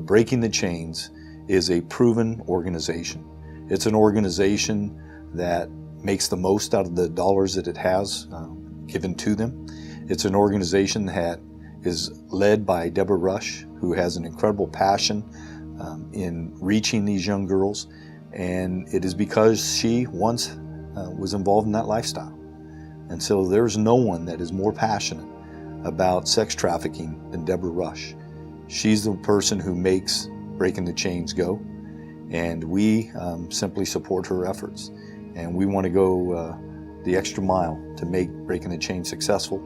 Breaking the Chains is a proven organization. It's an organization that makes the most out of the dollars that it has given to them. It's an organization that is led by Deborah Rush, who has an incredible passion in reaching these young girls, and it is because she once was involved in that lifestyle. And so there's no one that is more passionate about sex trafficking than Deborah Rush. She's the person who makes Breaking the Chains go, and we simply support her efforts. And we want to go the extra mile to make Breaking the Chains successful,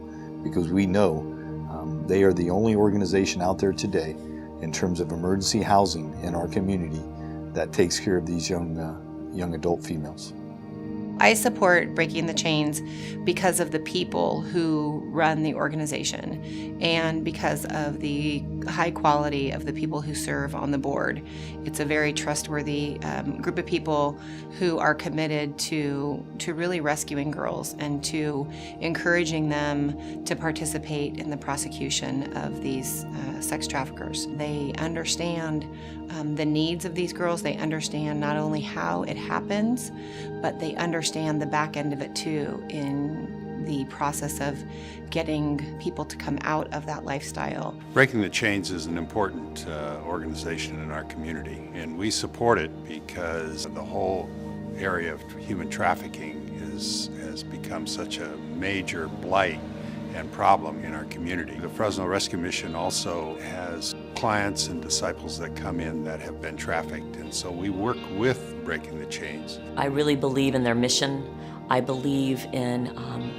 because we know they are the only organization out there today in terms of emergency housing in our community that takes care of these young adult females. I support Breaking the Chains because of the people who run the organization and because of the high quality of the people who serve on the board. It's a very trustworthy group of people who are committed to really rescuing girls and to encouraging them to participate in the prosecution of these sex traffickers. They understand the needs of these girls. They understand not only how it happens, but they understand the back end of it too, in the process of getting people to come out of that lifestyle. Breaking the Chains is an important organization in our community, and we support it because the whole area of human trafficking has become such a major blight and problem in our community. The Fresno Rescue Mission also has clients and disciples that come in that have been trafficked, and so we work with Breaking the Chains. I really believe in their mission. I believe in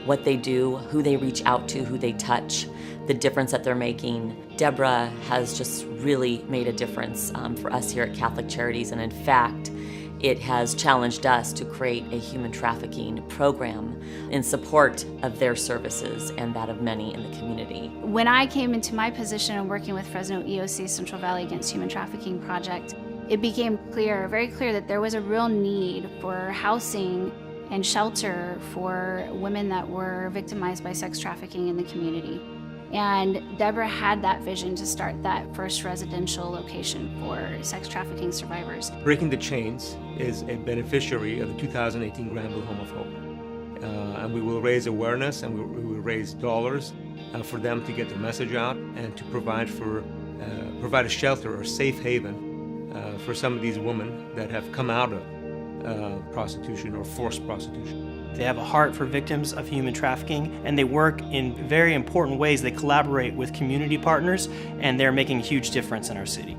what they do, who they reach out to, who they touch, the difference that they're making. Deborah has just really made a difference for us here at Catholic Charities, and in fact, it has challenged us to create a human trafficking program in support of their services and that of many in the community. When I came into my position of working with Fresno EOC Central Valley Against Human Trafficking Project, it became very clear that there was a real need for housing and shelter for women that were victimized by sex trafficking in the community. And Deborah had that vision to start that first residential location for sex trafficking survivors. Breaking the Chains is a beneficiary of the 2018 Granville Home of Hope. And we will raise awareness and we will raise dollars for them to get the message out and to provide a shelter or safe haven for some of these women that have come out of prostitution or forced prostitution. They have a heart for victims of human trafficking, and they work in very important ways. They collaborate with community partners, and they're making a huge difference in our city.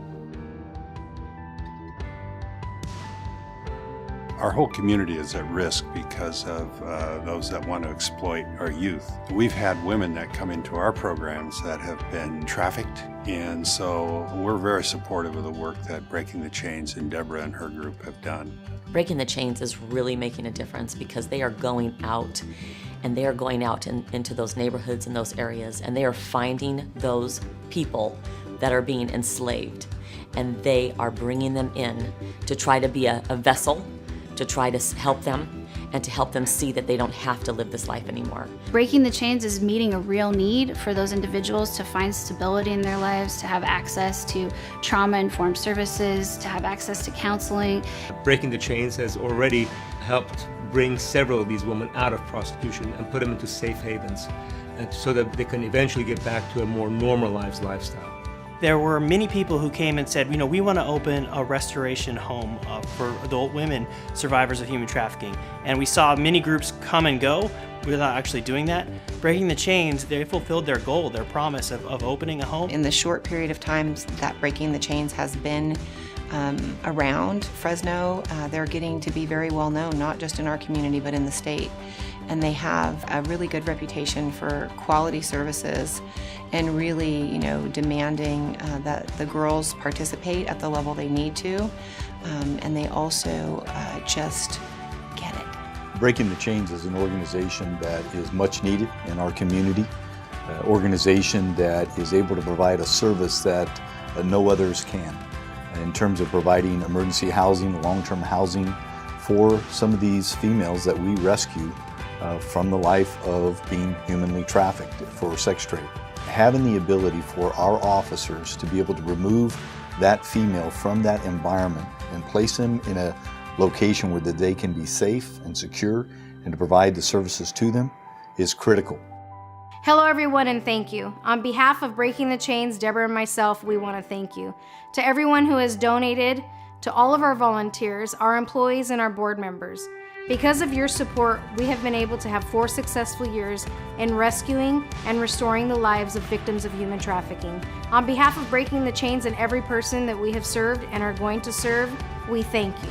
Our whole community is at risk because of those that want to exploit our youth. We've had women that come into our programs that have been trafficked, and so we're very supportive of the work that Breaking the Chains and Deborah and her group have done. Breaking the Chains is really making a difference because they are going out and they are going out into those neighborhoods and those areas, and they are finding those people that are being enslaved, and they are bringing them in to try to be a vessel to try to help them and to help them see that they don't have to live this life anymore. Breaking the Chains is meeting a real need for those individuals to find stability in their lives, to have access to trauma-informed services, to have access to counseling. Breaking the Chains has already helped bring several of these women out of prostitution and put them into safe havens so that they can eventually get back to a more normalized lifestyle. There were many people who came and said, we want to open a restoration home for adult women survivors of human trafficking. And we saw many groups come and go without actually doing that. Breaking the Chains, they fulfilled their goal, their promise of opening a home. In the short period of time that Breaking the Chains has been around Fresno, they're getting to be very well known, not just in our community, but in the state. And they have a really good reputation for quality services and really, demanding that the girls participate at the level they need to. And they also just get it. Breaking the Chains is an organization that is much needed in our community, an organization that is able to provide a service that no others can in terms of providing emergency housing, long-term housing for some of these females that we rescue from the life of being humanly trafficked for sex trade. Having the ability for our officers to be able to remove that female from that environment and place them in a location where that they can be safe and secure and to provide the services to them is critical. Hello everyone, and thank you. On behalf of Breaking the Chains, Deborah and myself, we want to thank you. To everyone who has donated, to all of our volunteers, our employees, and our board members. Because of your support, we have been able to have 4 successful years in rescuing and restoring the lives of victims of human trafficking. On behalf of Breaking the Chains and every person that we have served and are going to serve, we thank you.